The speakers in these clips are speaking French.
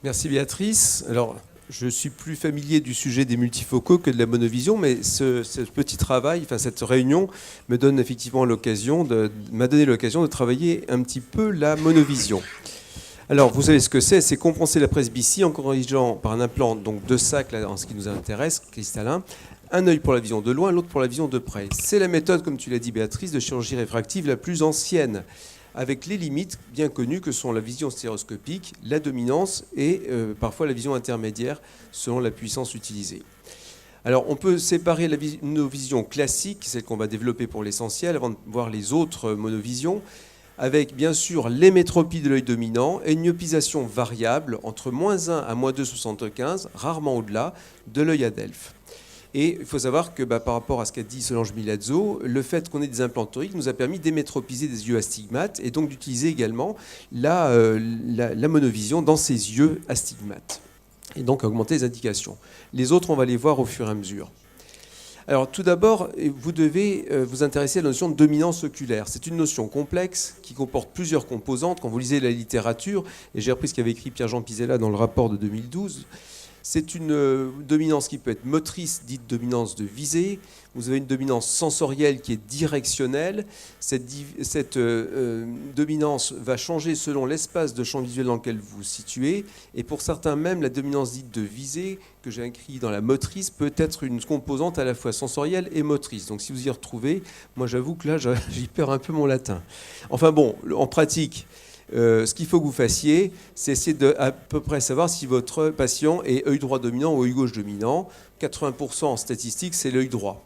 Merci Béatrice. Alors, je suis plus familier du sujet des multifocaux que de la monovision, mais ce petit travail, enfin cette réunion, me donne effectivement m'a donné l'occasion de travailler un petit peu la monovision. Alors, vous savez ce que c'est compenser la presbytie en corrigeant par un implant, donc deux sacs, là, en ce qui nous intéresse, cristallin, un œil pour la vision de loin, l'autre pour la vision de près. C'est la méthode, comme tu l'as dit Béatrice, de chirurgie réfractive la plus ancienne, avec les limites bien connues que sont la vision stéréoscopique, la dominance et parfois la vision intermédiaire selon la puissance utilisée. Alors on peut séparer la monovision classique, celle qu'on va développer pour l'essentiel, avant de voir les autres monovisions, avec bien sûr l'émétropie de l'œil dominant et une myopisation variable entre -1 à -2,75, rarement au-delà, de l'œil adelphe. Et il faut savoir que par rapport à ce qu'a dit Solange Milazzo, le fait qu'on ait des implants toriques nous a permis d'émétropiser des yeux astigmates et donc d'utiliser également la monovision dans ces yeux astigmates et donc augmenter les indications. Les autres, on va les voir au fur et à mesure. Alors tout d'abord, vous devez vous intéresser à la notion de dominance oculaire. C'est une notion complexe qui comporte plusieurs composantes. Quand vous lisez la littérature, et j'ai repris ce qu'avait écrit Pierre-Jean Pisella dans le rapport de 2012, c'est une dominance qui peut être motrice, dite dominance de visée. Vous avez une dominance sensorielle qui est directionnelle. Cette dominance va changer selon l'espace de champ visuel dans lequel vous vous situez. Et pour certains même, la dominance dite de visée, que j'ai écrit dans la motrice, peut être une composante à la fois sensorielle et motrice. Donc si vous y retrouvez, moi j'avoue que là, j'y perds un peu mon latin. Enfin bon, en pratique, ce qu'il faut que vous fassiez, c'est essayer de à peu près savoir si votre patient est œil droit dominant ou œil gauche dominant. 80% en statistique, c'est l'œil droit.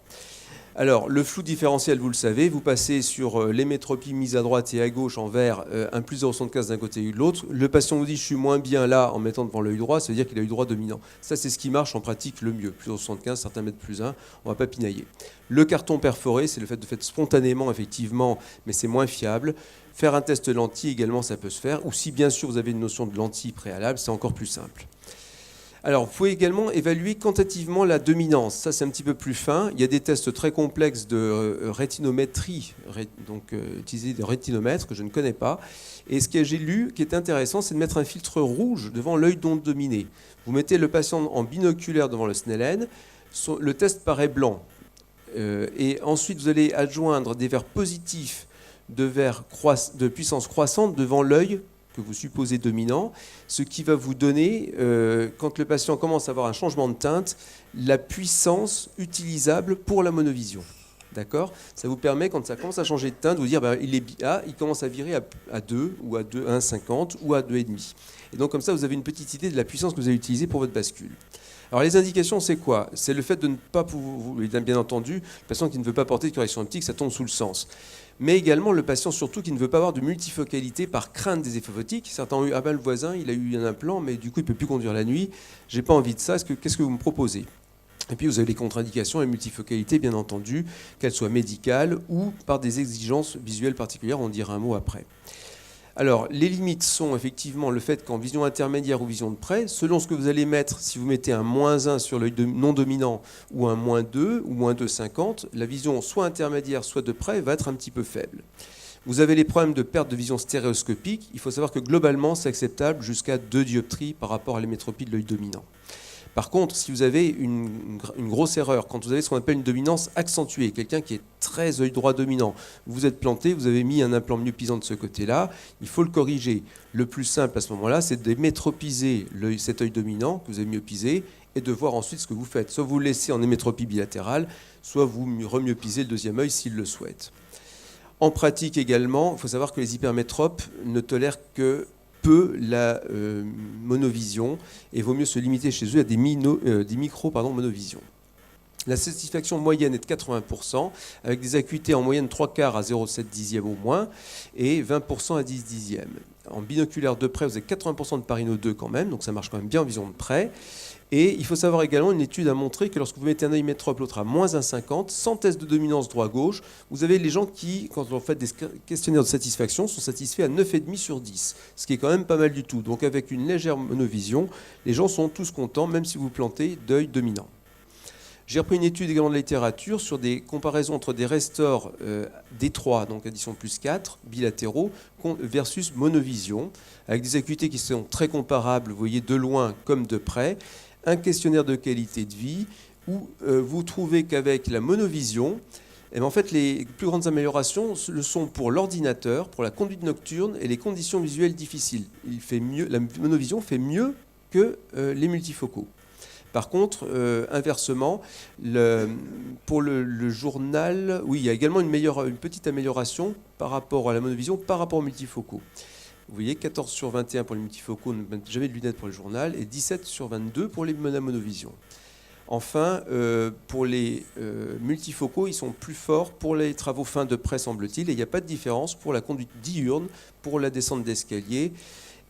Alors, le flou différentiel, vous le savez, vous passez sur l'émétropie mise à droite et à gauche en vert, un plus 0,75 d'un côté et de l'autre. Le patient vous dit « je suis moins bien là » en mettant devant l'œil droit, ça veut dire qu'il a l'œil droit dominant. Ça, c'est ce qui marche en pratique le mieux. Plus 0,75, certains mettent plus 1, on ne va pas pinailler. Le carton perforé, c'est le fait de faire spontanément, effectivement, mais c'est moins fiable. Faire un test lentille également, ça peut se faire. Ou si, bien sûr, vous avez une notion de lentille préalable, c'est encore plus simple. Alors, vous pouvez également évaluer quantitativement la dominance. Ça, c'est un petit peu plus fin. Il y a des tests très complexes de rétinométrie, donc utiliser des rétinomètres que je ne connais pas. Et ce que j'ai lu, qui est intéressant, c'est de mettre un filtre rouge devant l'œil non dominé. Vous mettez le patient en binoculaire devant le Snellen. Le test paraît blanc. Et ensuite, vous allez adjoindre des verres positifs de puissance croissante devant l'œil que vous supposez dominant, ce qui va vous donner, quand le patient commence à avoir un changement de teinte, la puissance utilisable pour la monovision. D'accord ? Ça vous permet, quand ça commence à changer de teinte, de vous dire il commence à virer à 2 ou à 1,50 ou à 2,5. Et donc comme ça, vous avez une petite idée de la puissance que vous allez utiliser pour votre bascule. Alors les indications, c'est quoi ? C'est le fait de ne pas pouvoir, bien entendu, le patient qui ne veut pas porter de correction optique, ça tombe sous le sens. Mais également le patient surtout qui ne veut pas avoir de multifocalité par crainte des effets optiques. Certains ont eu le voisin, il a eu un implant, mais du coup il ne peut plus conduire la nuit. J'ai pas envie de ça. Qu'est-ce que vous me proposez ? Et puis vous avez les contre-indications et multifocalité, bien entendu, qu'elles soient médicales ou par des exigences visuelles particulières. On dira un mot après. Alors, les limites sont effectivement le fait qu'en vision intermédiaire ou vision de près, selon ce que vous allez mettre, si vous mettez un -1 sur l'œil non dominant ou un -2 ou -2,50, la vision soit intermédiaire, soit de près va être un petit peu faible. Vous avez les problèmes de perte de vision stéréoscopique. Il faut savoir que globalement, c'est acceptable jusqu'à 2 dioptries par rapport à l'émétropie de l'œil dominant. Par contre, si vous avez une grosse erreur, quand vous avez ce qu'on appelle une dominance accentuée, quelqu'un qui est très œil droit dominant, vous êtes planté, vous avez mis un implant myopisant de ce côté-là, il faut le corriger. Le plus simple à ce moment-là, c'est d'émétropiser cet œil dominant que vous avez myopisé et de voir ensuite ce que vous faites. Soit vous le laissez en émétropie bilatérale, soit vous remyopisez le deuxième œil s'il le souhaite. En pratique également, il faut savoir que les hypermétropes ne tolèrent que peu la monovision et vaut mieux se limiter chez eux à des micro-monovisions. La satisfaction moyenne est de 80%, avec des acuités en moyenne 3/4 à 0,7 dixième au moins, et 20% à 10 dixièmes. En binoculaire de près, vous avez 80% de Pareto 2 quand même, donc ça marche quand même bien en vision de près. Et il faut savoir également, une étude a montré que lorsque vous mettez un œil métrope, l'autre à -1,50, sans test de dominance droit-gauche, vous avez les gens qui, quand on fait des questionnaires de satisfaction, sont satisfaits à 9,5 sur 10, ce qui est quand même pas mal du tout. Donc avec une légère monovision, les gens sont tous contents, même si vous plantez d'œil dominant. J'ai repris une étude également de la littérature sur des comparaisons entre des restores D3, donc addition plus 4, bilatéraux, versus monovision, avec des acuités qui sont très comparables, vous voyez, de loin comme de près, un questionnaire de qualité de vie, où vous trouvez qu'avec la monovision, et en fait, les plus grandes améliorations le sont pour l'ordinateur, pour la conduite nocturne et les conditions visuelles difficiles. La monovision fait mieux que les multifocaux. Par contre, inversement, pour le journal, oui, il y a également une petite amélioration par rapport à la monovision, par rapport aux multifocaux. Vous voyez, 14 sur 21 pour les multifocaux, ne mettent jamais de lunettes pour le journal, et 17 sur 22 pour la monovision. Enfin, pour les multifocaux, ils sont plus forts pour les travaux fins de près, semble-t-il, et il n'y a pas de différence pour la conduite diurne, pour la descente d'escalier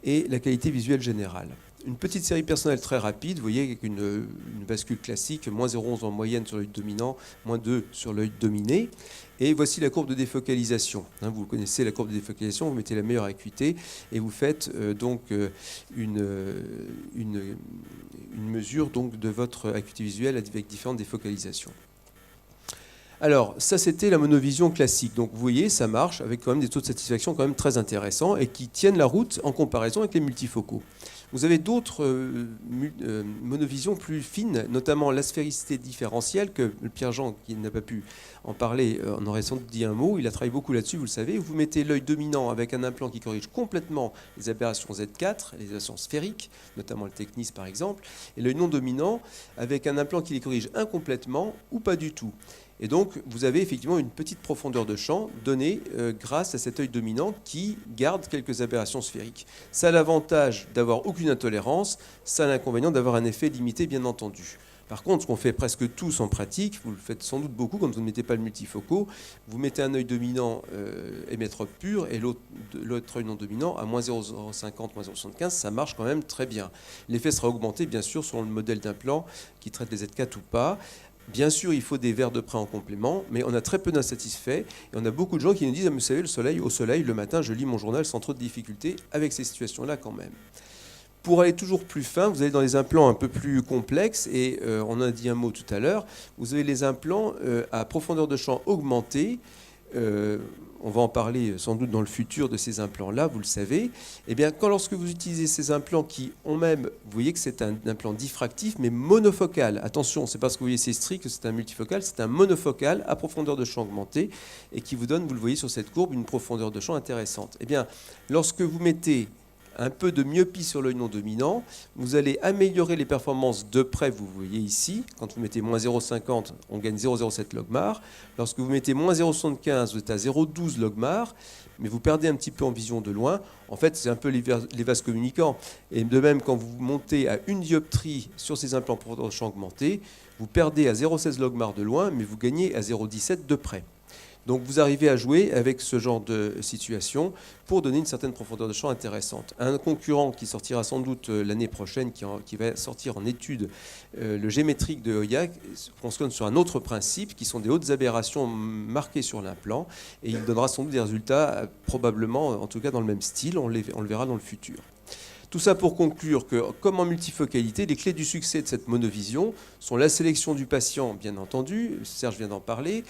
et la qualité visuelle générale. Une petite série personnelle très rapide, vous voyez, avec une bascule classique, moins 0,11 en moyenne sur l'œil dominant, moins 2 sur l'œil dominé. Et voici la courbe de défocalisation. Vous connaissez la courbe de défocalisation, vous mettez la meilleure acuité et vous faites une mesure donc, de votre acuité visuelle avec différentes défocalisations. Alors, ça, c'était la monovision classique. Donc, vous voyez, ça marche avec quand même des taux de satisfaction quand même très intéressants et qui tiennent la route en comparaison avec les multifocaux. Vous avez d'autres monovisions plus fines, notamment l'asphéricité différentielle, que Pierre-Jean, qui n'a pas pu en parler, en aurait sans doute dit un mot. Il a travaillé beaucoup là-dessus, vous le savez. Vous mettez l'œil dominant avec un implant qui corrige complètement les aberrations Z4, les aberrations sphériques, notamment le Technis par exemple, et l'œil non dominant avec un implant qui les corrige incomplètement ou pas du tout. Et donc, vous avez effectivement une petite profondeur de champ donnée grâce à cet œil dominant qui garde quelques aberrations sphériques. Ça a l'avantage d'avoir aucune intolérance, ça a l'inconvénient d'avoir un effet limité, bien entendu. Par contre, ce qu'on fait presque tous en pratique, vous le faites sans doute beaucoup quand vous ne mettez pas le multifocaux, vous mettez un œil dominant émettrope pur et l'autre œil non dominant à moins 0,50, moins 0,75, ça marche quand même très bien. L'effet sera augmenté, bien sûr, selon le modèle d'implant qui traite les Z4 ou pas. Bien sûr, il faut des verres de près en complément, mais on a très peu d'insatisfaits. Et on a beaucoup de gens qui nous disent, vous savez, au soleil, le matin, je lis mon journal sans trop de difficultés, avec ces situations-là quand même. Pour aller toujours plus fin, vous allez dans les implants un peu plus complexes, et on en a dit un mot tout à l'heure, vous avez les implants à profondeur de champ augmentée. On va en parler sans doute dans le futur de ces implants-là, vous le savez. Eh bien, lorsque vous utilisez ces implants qui ont même, vous voyez que c'est un implant diffractif, mais monofocal. Attention, c'est parce que vous voyez ces stries que c'est un multifocal, c'est un monofocal à profondeur de champ augmentée et qui vous donne, vous le voyez sur cette courbe, une profondeur de champ intéressante. Eh bien, lorsque vous mettez un peu de myopie sur l'œil non dominant, vous allez améliorer les performances de près, vous voyez ici. Quand vous mettez moins 0,50, on gagne 0,07 logmar. Lorsque vous mettez moins 0,75, vous êtes à 0,12 logmar, mais vous perdez un petit peu en vision de loin. En fait, c'est un peu les vases communicants. Et de même, quand vous montez à une dioptrie sur ces implants pour champ augmenté, vous perdez à 0,16 logmar de loin, mais vous gagnez à 0,17 de près. Donc vous arrivez à jouer avec ce genre de situation pour donner une certaine profondeur de champ intéressante. Un concurrent qui sortira sans doute l'année prochaine, qui va sortir en étude, le géométrique de Hoya, fonctionne sur un autre principe, qui sont des hautes aberrations marquées sur l'implant, et il donnera sans doute des résultats probablement, en tout cas dans le même style, on le verra dans le futur. Tout ça pour conclure que, comme en multifocalité, les clés du succès de cette monovision sont la sélection du patient, bien entendu, Serge vient d'en parler,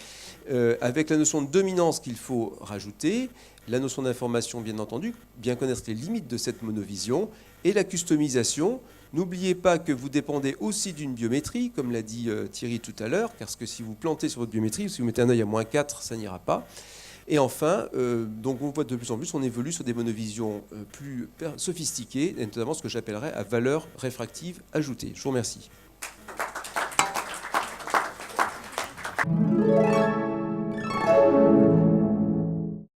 avec la notion de dominance qu'il faut rajouter, la notion d'information, bien entendu, bien connaître les limites de cette monovision, et la customisation. N'oubliez pas que vous dépendez aussi d'une biométrie, comme l'a dit Thierry tout à l'heure, parce que si vous plantez sur votre biométrie, si vous mettez un œil à moins 4, ça n'ira pas. Et enfin, donc on voit de plus en plus, on évolue sur des monovisions plus sophistiquées, et notamment ce que j'appellerais à valeur réfractive ajoutée. Je vous remercie.